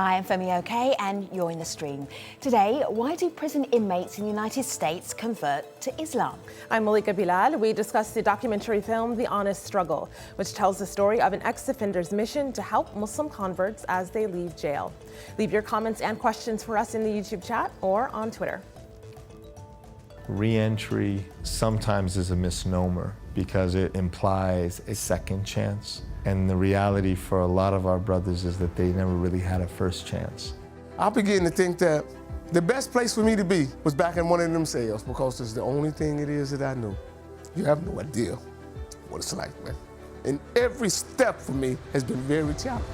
Hi, I'm Femi OK, and you're in the stream. Today, why do prison inmates in the United States convert to Islam? I'm Malika Bilal. We discuss the documentary film The Honest Struggle, which tells the story of an ex-offender's mission to help Muslim converts as they leave jail. Leave your comments and questions for us in the YouTube chat or on Twitter. Reentry sometimes is a misnomer because it implies a second chance. And the reality for a lot of our brothers is that they never really had a first chance. I began to think that the best place for me to be was back in one of them cells because it's the only thing it is that I knew. You have no idea what it's like, man. And every step for me has been very challenging.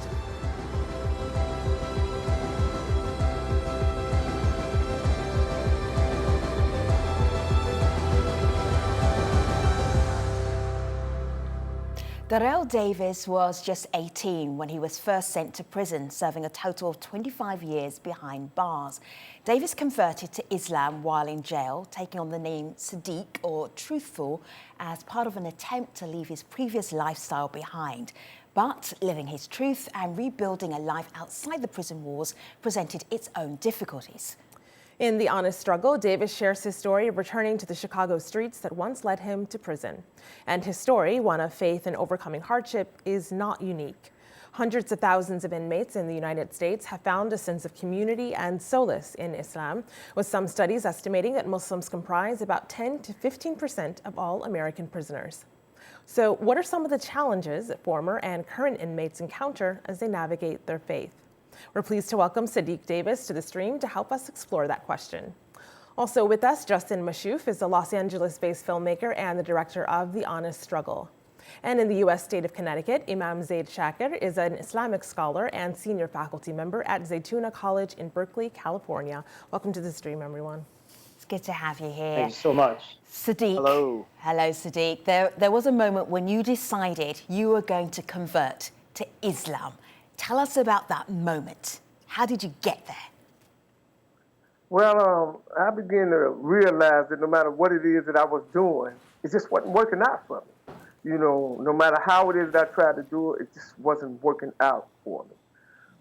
Darrell Davis was just 18 when he was first sent to prison, serving a total of 25 years behind bars. Davis converted to Islam while in jail, taking on the name Sadiq, or truthful, as part of an attempt to leave his previous lifestyle behind. But living his truth and rebuilding a life outside the prison walls presented its own difficulties. In The Honest Struggle, Davis shares his story of returning to the Chicago streets that once led him to prison. And his story, one of faith and overcoming hardship, is not unique. Hundreds of thousands of inmates in the United States have found a sense of community and solace in Islam, with some studies estimating that Muslims comprise about 10 to 15% of all American prisoners. So what are some of the challenges that former and current inmates encounter as they navigate their faith? We're pleased to welcome Sadiq Davis to the stream to help us explore that question. Also with us, Justin Mashouf is a Los Angeles-based filmmaker and the director of The Honest Struggle. And in the U.S. state of Connecticut, Imam Zaid Shakir is an Islamic scholar and senior faculty member at Zaytuna College in Berkeley, California. Welcome to the stream, everyone. It's good to have you here. Thank you so much. Sadiq. Hello. Hello, Sadiq. There was a moment when you decided you were going to convert to Islam. Tell us about that moment. How did you get there? Well, I began to realize that no matter what it is that I was doing, it just wasn't working out for me. You know, no matter how it is that I tried to do it, it just wasn't working out for me.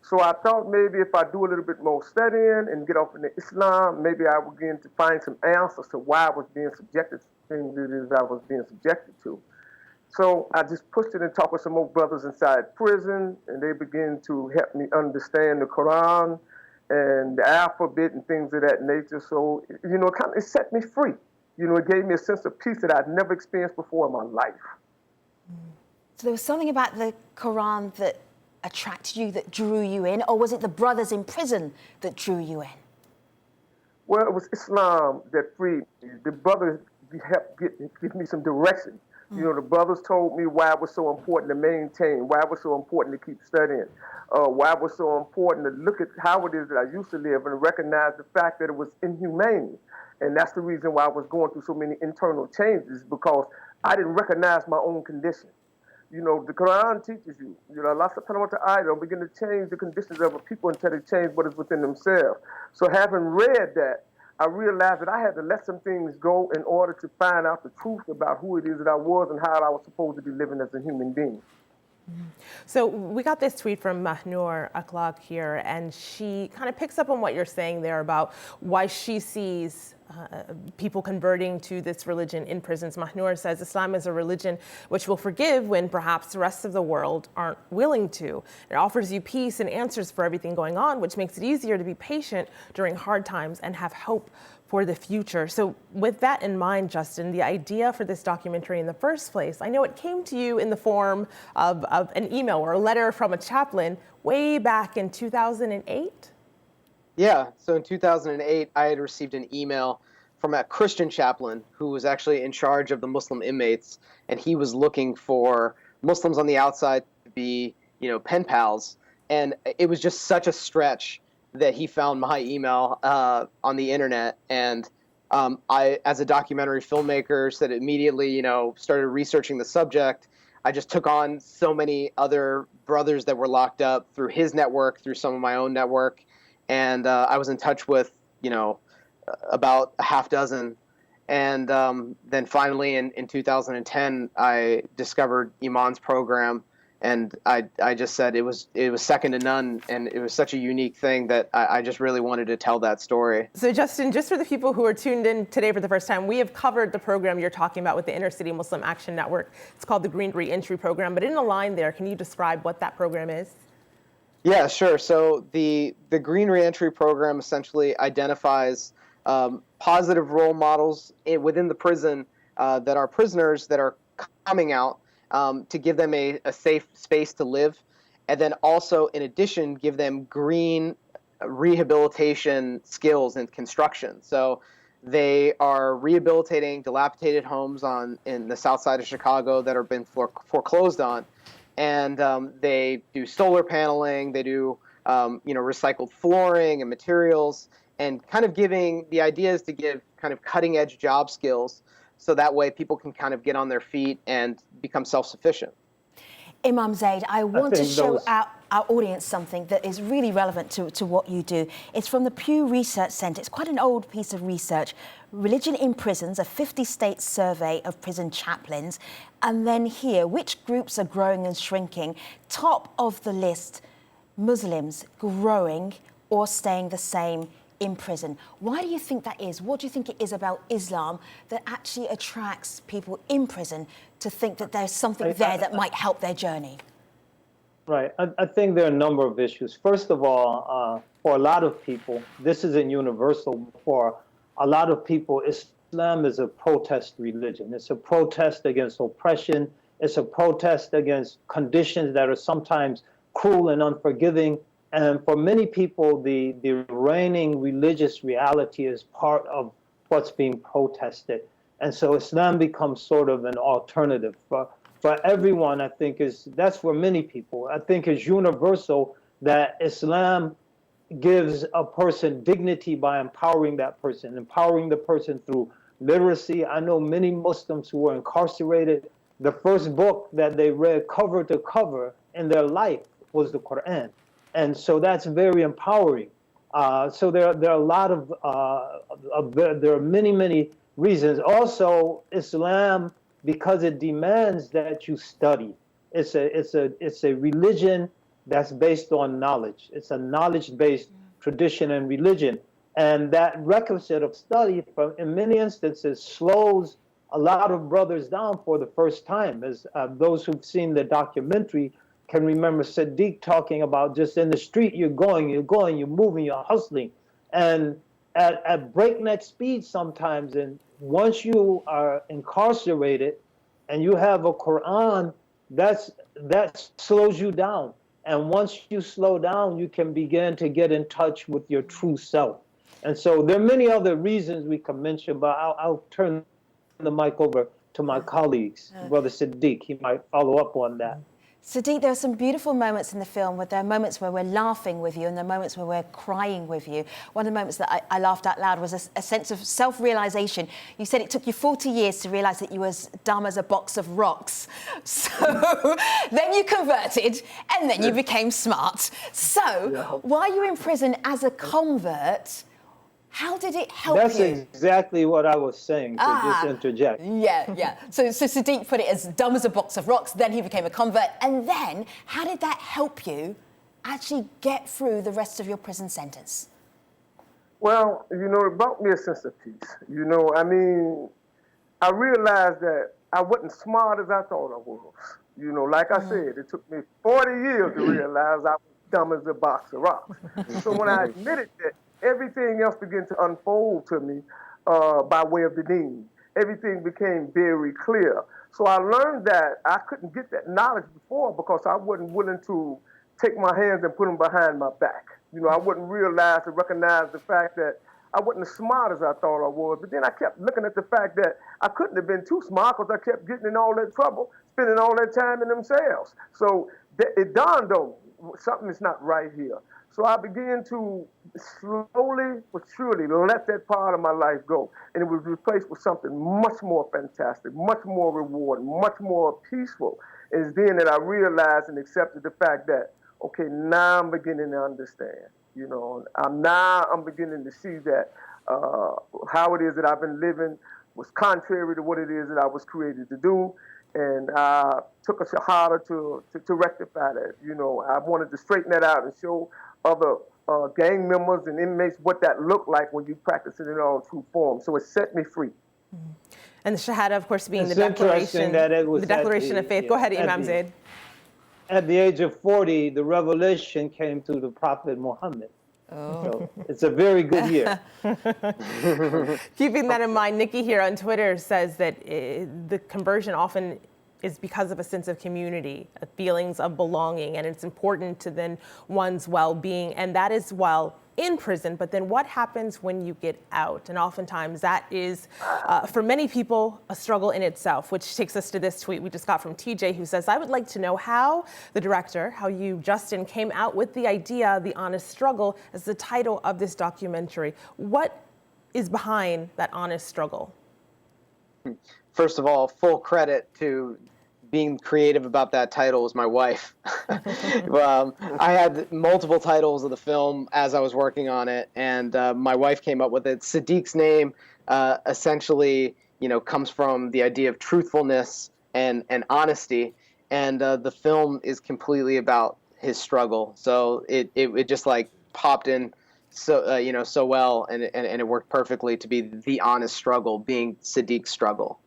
So I thought maybe if I do a little bit more studying and get off into Islam, maybe I would begin to find some answers to why I was being subjected to things it is I was being subjected to. So I just pushed it and talked with some more brothers inside prison, and they began to help me understand the Quran and the alphabet and things of that nature. So, you know, it set me free. You know, it gave me a sense of peace that I'd never experienced before in my life. So there was something about the Quran that attracted you, that drew you in, or was it the brothers in prison that drew you in? Well, it was Islam that freed me. The brothers helped give me some direction. You know, the brothers told me why it was so important to maintain, why it was so important to keep studying, why it was so important to look at how it is that I used to live and recognize the fact that it was inhumane. And that's the reason why I was going through so many internal changes, because I didn't recognize my own condition. You know, the Quran teaches you, Allah subhanahu wa ta'ala don't begin to change the conditions of a people until they change what is within themselves. So having read that, I realized that I had to let some things go in order to find out the truth about who it is that I was and how I was supposed to be living as a human being. So we got this tweet from Mahnoor Akhlaq here, and she kind of picks up on what you're saying there about why she sees people converting to this religion in prisons. Mahnoor says Islam is a religion which will forgive when perhaps the rest of the world aren't willing to. It offers you peace and answers for everything going on, which makes it easier to be patient during hard times and have hope for the future. So with that in mind, Justin, the idea for this documentary in the first place, I know it came to you in the form of an email or a letter from a chaplain way back in 2008? Yeah, so in 2008, I had received an email from a Christian chaplain who was actually in charge of the Muslim inmates, and he was looking for Muslims on the outside to be, you know, pen pals. And it was just such a stretch that he found my email on the internet. And I, as a documentary filmmaker, said immediately, you know, started researching the subject. I just took on so many other brothers that were locked up through his network, through some of my own network. And I was in touch with, you know, about a half dozen. And then finally in 2010, I discovered Iman's program And I just said it was second to none, and it was such a unique thing that I just really wanted to tell that story. So Justin, just for the people who are tuned in today for the first time, we have covered the program you're talking about with the Inner City Muslim Action Network. It's called the Green Reentry Program, but in the line there, can you describe what that program is? Yeah, sure. So the Green Reentry Program essentially identifies positive role models within the prison that are prisoners that are coming out, to give them a safe space to live, and then also, in addition, give them green rehabilitation skills and construction. So they are rehabilitating dilapidated homes in the south side of Chicago that have been foreclosed on, and they do solar paneling, they do recycled flooring and materials, and kind of giving the ideas to give kind of cutting edge job skills, so that way people can kind of get on their feet and become self-sufficient. Imam Zaid, I want to show our audience something that is really relevant to what you do. It's from the Pew Research Center. It's quite an old piece of research. Religion in Prisons, a 50-state survey of prison chaplains. And then here, which groups are growing and shrinking? Top of the list, Muslims growing or staying the same in prison. Why do you think that is? What do you think it is about Islam that actually attracts people in prison to think that there's something there that might help their journey? Right. I think there are a number of issues. First of all, for a lot of people, this isn't universal. For a lot of people, Islam is a protest religion. It's a protest against oppression. It's a protest against conditions that are sometimes cruel and unforgiving. And for many people, the reigning religious reality is part of what's being protested. And so Islam becomes sort of an alternative. For everyone, I think that's for many people. I think it's universal that Islam gives a person dignity by empowering that person, empowering the person through literacy. I know many Muslims who were incarcerated, the first book that they read cover to cover in their life was the Quran. And so that's very empowering. So there are a lot of, there are many reasons. Also, Islam, because it demands that you study. It's a religion that's based on knowledge. It's a knowledge-based tradition and religion. And that requisite of study, in many instances, slows a lot of brothers down for the first time. As those who've seen the documentary can remember Sadiq talking about, just in the street, you're moving, you're hustling. And at breakneck speed sometimes, and once you are incarcerated and you have a Quran, that slows you down. And once you slow down, you can begin to get in touch with your true self. And so there are many other reasons we can mention, but I'll turn the mic over to my colleagues. Brother Sadiq, he might follow up on that. Sadiq, there are some beautiful moments in the film where there are moments where we're laughing with you and there are moments where we're crying with you. One of the moments that I laughed out loud was a sense of self-realization. You said it took you 40 years to realize that you were as dumb as a box of rocks. So then you converted and then you became smart. So while you were in prison as a convert, how did it help you? That's exactly what I was saying, to just interject. Yeah. So Sadiq put it as dumb as a box of rocks, then he became a convert. And then, how did that help you actually get through the rest of your prison sentence? Well, it brought me a sense of peace. I realized that I wasn't smart as I thought I was. Like I said, it took me 40 years to realize I was dumb as a box of rocks. So when I admitted that, everything else began to unfold to me by way of the deen. Everything became very clear. So I learned that I couldn't get that knowledge before because I wasn't willing to take my hands and put them behind my back. I wouldn't realize and recognize the fact that I wasn't as smart as I thought I was. But then I kept looking at the fact that I couldn't have been too smart because I kept getting in all that trouble, spending all that time in them cells. So it dawned on me, something is not right here. So I began to slowly but surely let that part of my life go. And it was replaced with something much more fantastic, much more rewarding, much more peaceful. And it's then that I realized and accepted the fact that, okay, now I'm beginning to understand. I'm beginning to see that how it is that I've been living was contrary to what it is that I was created to do. And took us harder to rectify that. You know, I wanted to straighten that out and show other gang members and inmates what that looked like when you practice it in all true form. So it set me free. And the Shahada, of course, being It's the interesting declaration, that it was the declaration of faith. Go ahead, Imam Zaid. At the age of 40, the revelation came through the Prophet Muhammad. Oh. So it's a very good year. Keeping that in mind, Nikki here on Twitter says that the conversion often is because of a sense of community, feelings of belonging, and it's important to then one's well-being, and that is while in prison. But then what happens when you get out? And oftentimes that is, for many people, a struggle in itself, which takes us to this tweet we just got from TJ, who says, I would like to know how the director, how you, Justin, came out with the idea, The Honest Struggle, as the title of this documentary. What is behind that honest struggle? First of all, full credit to being creative about that title was my wife. I had multiple titles of the film as I was working on it, and my wife came up with it. Sadiq's name essentially, comes from the idea of truthfulness and honesty, and the film is completely about his struggle. So it just like popped in so so well, and it worked perfectly to be The Honest Struggle, being Sadiq's struggle.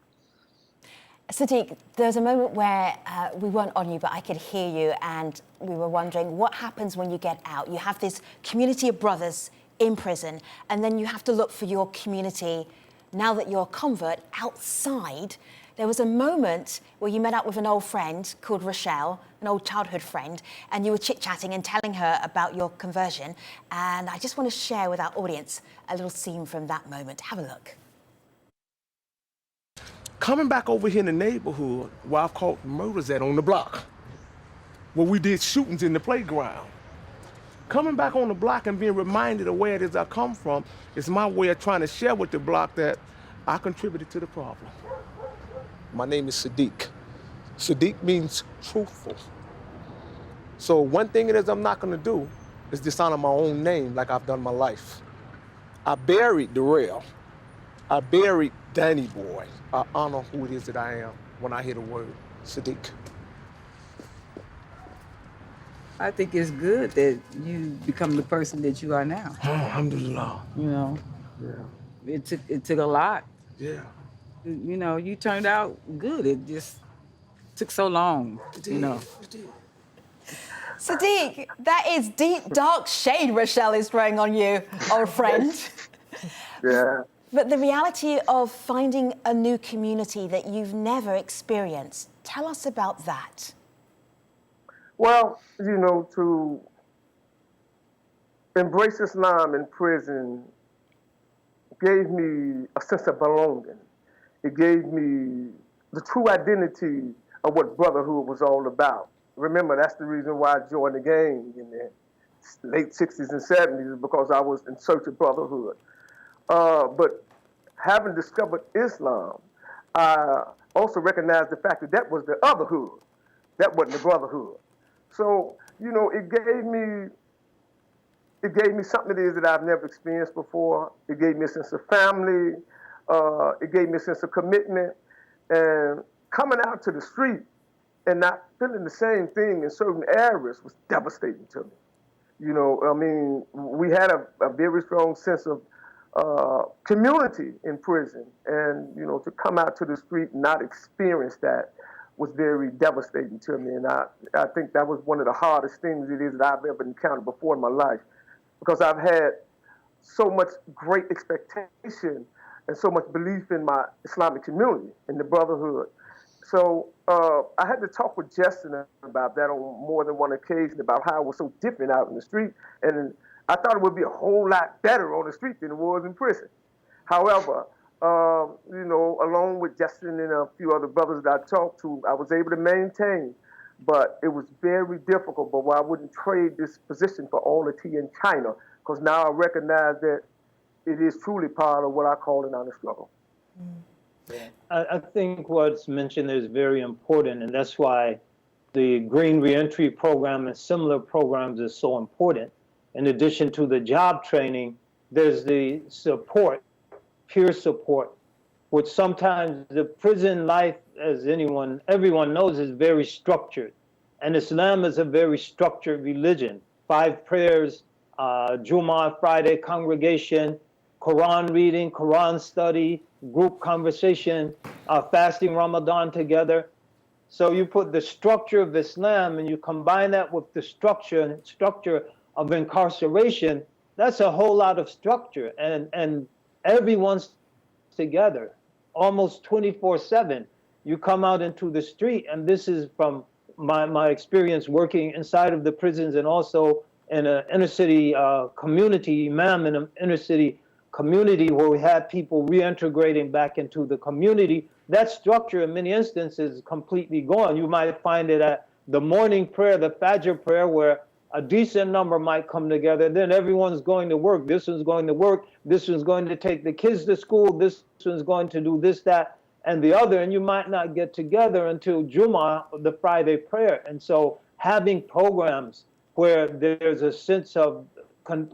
Sadiq, there's a moment where we weren't on you, but I could hear you, and we were wondering what happens when you get out. You have this community of brothers in prison, and then you have to look for your community, now that you're a convert, outside. There was a moment where you met up with an old friend called Rochelle, an old childhood friend, and you were chit-chatting and telling her about your conversion. And I just want to share with our audience a little scene from that moment. Have a look. Coming back over here in the neighborhood where I've caught murders at on the block, where we did shootings in the playground. Coming back on the block and being reminded of where it is I come from is my way of trying to share with the block that I contributed to the problem. My name is Sadiq. Sadiq means truthful. So one thing it is I'm not gonna do is dishonor my own name like I've done my life. I buried Darrell. I buried Danny Boy. I honor who it is that I am when I hear the word Sadiq. I think it's good that you become the person that you are now. Oh, alhamdulillah. Yeah. It took a lot. Yeah. You turned out good. It just took so long. It did. It did. Sadiq, that is deep, dark shade Rochelle is throwing on you, old friend. Yeah. But the reality of finding a new community that you've never experienced, tell us about that. Well, to embrace Islam in prison gave me a sense of belonging. It gave me the true identity of what brotherhood was all about. Remember, that's the reason why I joined the gang in the late 60s and 70s, because I was in search of brotherhood. But having discovered Islam, I also recognized the fact that that was the otherhood. That wasn't the brotherhood. So, it gave me something it is that I've never experienced before. It gave me a sense of family. It gave me a sense of commitment. And coming out to the street and not feeling the same thing in certain areas was devastating to me. We had a very strong sense of community in prison, and to come out to the street and not experience that was very devastating to me. And I think that was one of the hardest things it is that I've ever encountered before in my life, because I've had so much great expectation and so much belief in my Islamic community, in the brotherhood. So I had to talk with Justin about that on more than one occasion, about how it was so different out in the street. And I thought it would be a whole lot better on the street than it was in prison. However, along with Justin and a few other brothers that I talked to, I was able to maintain, but it was very difficult. But I wouldn't trade this position for all the tea in China, because now I recognize that it is truly part of what I call an honest struggle. I think what's mentioned is very important, and that's why the Green Reentry program and similar programs is so important. In addition to the job training, there's the support, peer support, which sometimes the prison life as everyone knows, is very structured. And Islam is a very structured religion. 5 prayers, Jummah, Friday congregation, Quran reading, Quran study, group conversation, fasting Ramadan together. So you put the structure of Islam and you combine that with the structure of incarceration, that's a whole lot of structure. And everyone's together, almost 24/7. You come out into the street, and this is from my experience working inside of the prisons and also in an inner city community, imam in an inner city community where we had people reintegrating back into the community. That structure in many instances is completely gone. You might find it at the morning prayer, the Fajr prayer, where a decent number might come together. Then everyone's going to work. This one's going to work. This one's going to take the kids to school. This one's going to do this, that, and the other. And you might not get together until Jummah, the Friday prayer. And so having programs where there's a sense of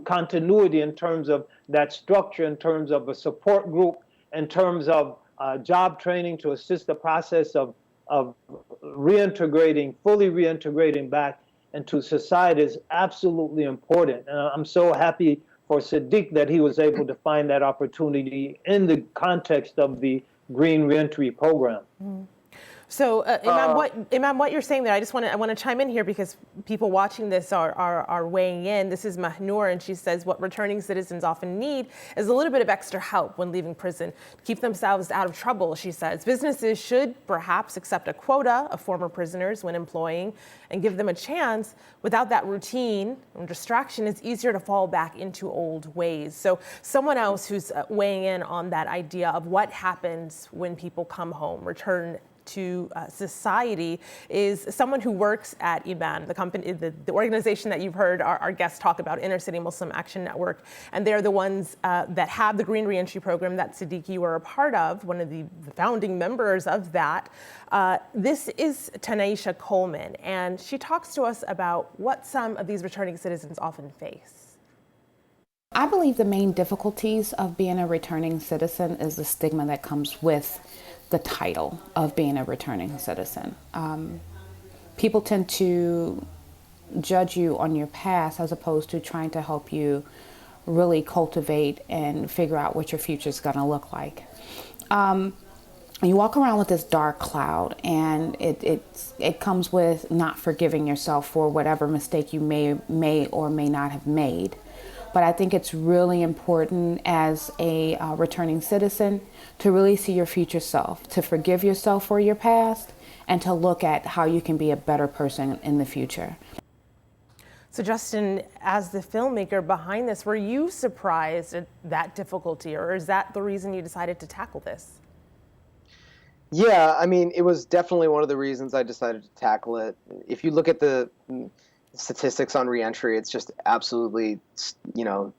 continuity in terms of that structure, in terms of a support group, in terms of job training to assist the process of fully reintegrating back into society is absolutely important. And I'm so happy for Sadiq that he was able to find that opportunity in the context of the Green Reentry program. Mm. So, Imam, what you're saying there, I want to chime in here because people watching this are weighing in. This is Mahnur, and she says what returning citizens often need is a little bit of extra help when leaving prison to keep themselves out of trouble, she says. Businesses should perhaps accept a quota of former prisoners when employing and give them a chance. Without that routine and distraction, it's easier to fall back into old ways. So someone else who's weighing in on that idea of what happens when people come home, return to society, is someone who works at IMAN, the company, the organization that you've heard our guests talk about, Inner City Muslim Action Network. And they're the ones that have the Green Reentry program that Sadiq, you were a part of, one of the founding members of that. This is Tanisha Coleman, and she talks to us about what some of these returning citizens often face. I believe the main difficulties of being a returning citizen is the stigma that comes with the title of being a returning citizen. People tend to judge you on your past as opposed to trying to help you really cultivate and figure out what your future is going to look like. You walk around with this dark cloud, and it comes with not forgiving yourself for whatever mistake you may or may not have made. But I think it's really important as a returning citizen to really see your future self, to forgive yourself for your past, and to look at how you can be a better person in the future. So Justin, as the filmmaker behind this, were you surprised at that difficulty, or is that the reason you decided to tackle this? Yeah, I mean, it was definitely one of the reasons I decided to tackle it. If you look at the statistics on reentry, it's just absolutely,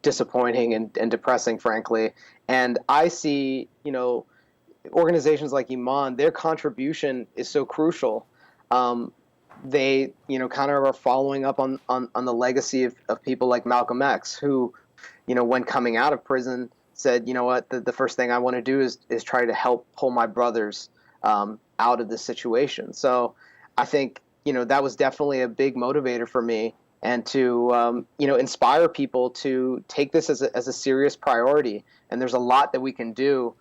disappointing and depressing, frankly. And I see, organizations like Iman, their contribution is so crucial. They, kind of are following up on the legacy of people like Malcolm X, who, when coming out of prison, said, you know what, the first thing I want to do is try to help pull my brothers out of this situation. So I think, that was definitely a big motivator for me, and to, inspire people to take this as a serious priority. And there's a lot that we can do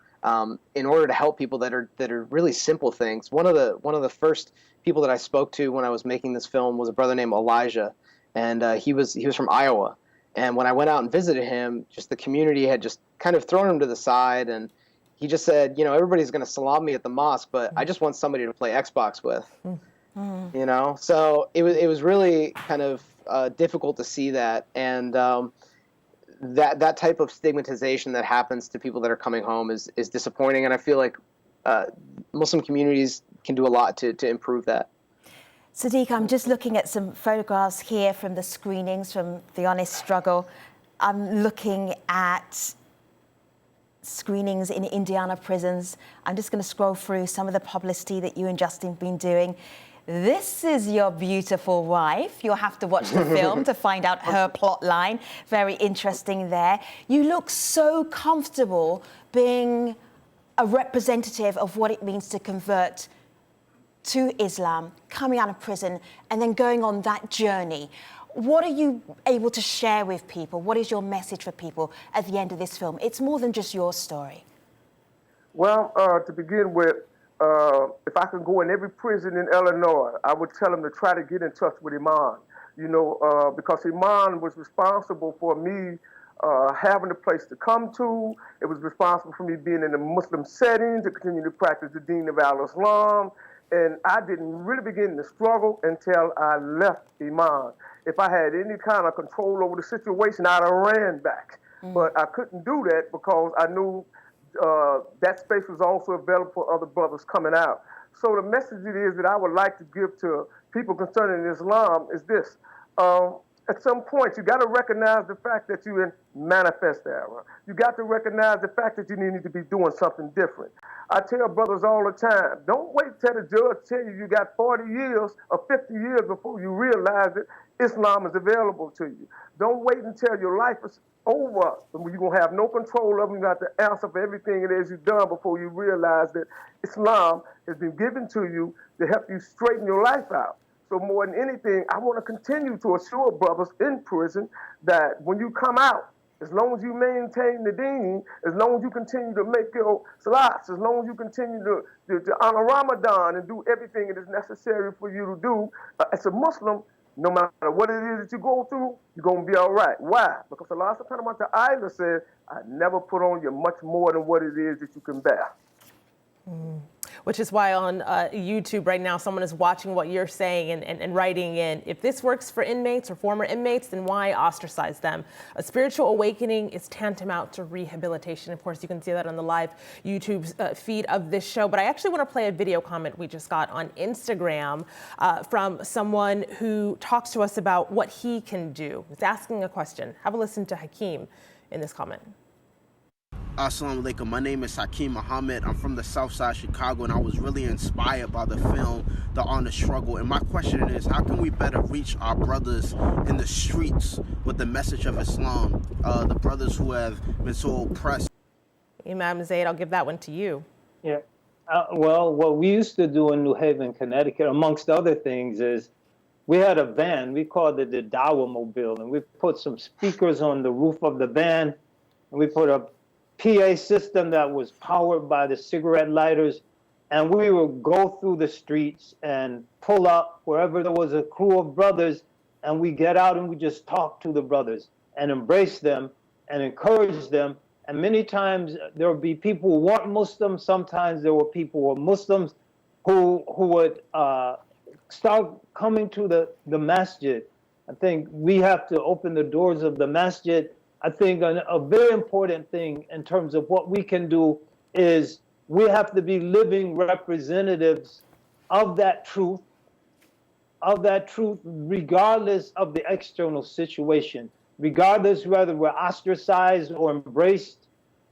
in order to help people that are really simple things. One of the first people that I spoke to when I was making this film was a brother named Elijah, and he was from Iowa. And when I went out and visited him, just the community had just kind of thrown him to the side, and he just said, everybody's going to salam me at the mosque, but I just want somebody to play Xbox with. So it was really kind of difficult to see that, and that type of stigmatization that happens to people that are coming home is disappointing, and I feel like Muslim communities can do a lot to improve that. Sadiq, I'm just looking at some photographs here from the screenings from The Honest Struggle. I'm looking at screenings in Indiana prisons. I'm just going to scroll through some of the publicity that you and Justin have been doing. This is your beautiful wife. You'll have to watch the film to find out her plot line. Very interesting there. You look so comfortable being a representative of what it means to convert to Islam, coming out of prison, and then going on that journey. What are you able to share with people? What is your message for people at the end of this film? It's more than just your story. Well, to begin with, if I can go in every prison in Illinois, I would tell them to try to get in touch with Iman. You know, because Iman was responsible for me having a place to come to. It was responsible for me being in a Muslim setting to continue to practice the Deen of Al-Islam. And I didn't really begin to struggle until I left Iman. If I had any kind of control over the situation, I'd have ran back. But I couldn't do that because I knew that space was also available for other brothers coming out. So the message it is that I would like to give to people concerning Islam is this. At some point, you got to recognize the fact that you're in manifest error. You got to recognize the fact that you need to be doing something different. I tell brothers all the time, don't wait till the judge tell you got 40 years or 50 years before you realize that Islam is available to you. Don't wait until your life is over when you're going to have no control of them. You got to answer for everything it is you've done before you realize that Islam has been given to you to help you straighten your life out. So more than anything, I want to continue to assure brothers in prison that when you come out, as long as you maintain the deen, as long as you continue to make your solace, as long as you continue to honor Ramadan and do everything that is necessary for you to do as a Muslim, no matter what it is that you go through, you're going to be all right. Why? Because Allah subhanahu wa ta'ala says, I never put on you much more than what it is that you can bear. Which is why on YouTube right now, someone is watching what you're saying and writing in, if this works for inmates or former inmates, then why ostracize them? A spiritual awakening is tantamount to rehabilitation. Of course, you can see that on the live YouTube feed of this show. But I actually want to play a video comment we just got on Instagram from someone who talks to us about what he can do. It's asking a question. Have a listen to Hakeem in this comment. Assalamu alaikum. My name is Hakeem Muhammad. I'm from the South Side Chicago, and I was really inspired by the film, The Honest Struggle. And my question is, how can we better reach our brothers in the streets with the message of Islam, the brothers who have been so oppressed? Imam Zaid, I'll give that one to you. Yeah. Well, what we used to do in New Haven, Connecticut, amongst other things, is we had a van. We called it the Dawah Mobile, and we put some speakers on the roof of the van, and we put a PA system that was powered by the cigarette lighters, and we would go through the streets and pull up wherever there was a crew of brothers, and we get out and we just talk to the brothers and embrace them and encourage them. And many times there would be people who weren't Muslims. Sometimes there were people who were Muslims who would start coming to the masjid. I think we have to open the doors of the masjid. I think a very important thing in terms of what we can do is we have to be living representatives of that truth, regardless of the external situation, regardless whether we're ostracized or embraced,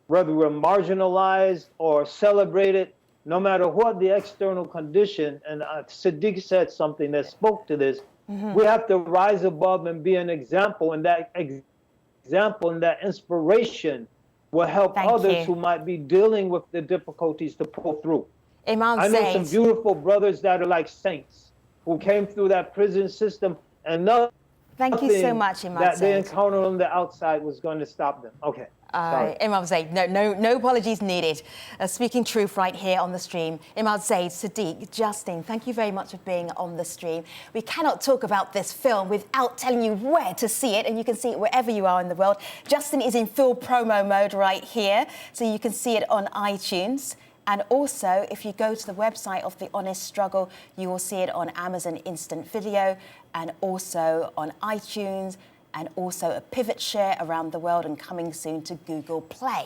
whether we're marginalized or celebrated, no matter what the external condition. And Sadiq said something that spoke to this. We have to rise above and be an example, and that example and that inspiration will help others who might be dealing with the difficulties to pull through. Imam I know Zaid. some beautiful brothers that are like saints who came through that prison system, and nothing Thank you so much, Imam that they Zaid. encountered on the outside was going to stop them. Okay. Imam Zaid, no apologies needed. Speaking truth right here on the stream. Imam Zaid, Sadiq, Justin, thank you very much for being on the stream. We cannot talk about this film without telling you where to see it, and you can see it wherever you are in the world. Justin is in full promo mode right here, so you can see it on iTunes. And also, if you go to the website of The Honest Struggle, you will see it on Amazon Instant Video and also on iTunes, and also a pivot share around the world and coming soon to Google Play.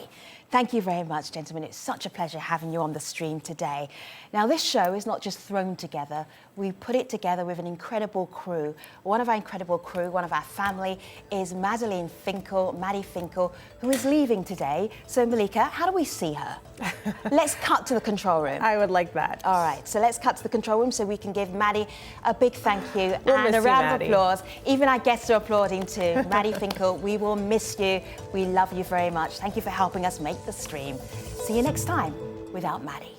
Thank you very much, gentlemen. It's such a pleasure having you on the stream today. Now, this show is not just thrown together. We put it together with an incredible crew. One of our incredible crew, one of our family, is Maddie Finkel, who is leaving today. So, Malika, how do we see her? Let's cut to the control room. I would like that. All right, so let's cut to the control room so we can give Maddie a big thank you We'll and miss a you, round of Maddie. applause. Even our guests are applauding too. Maddie Finkel, we will miss you. We love you very much. Thank you for helping us make the stream. See you next time without Maddie.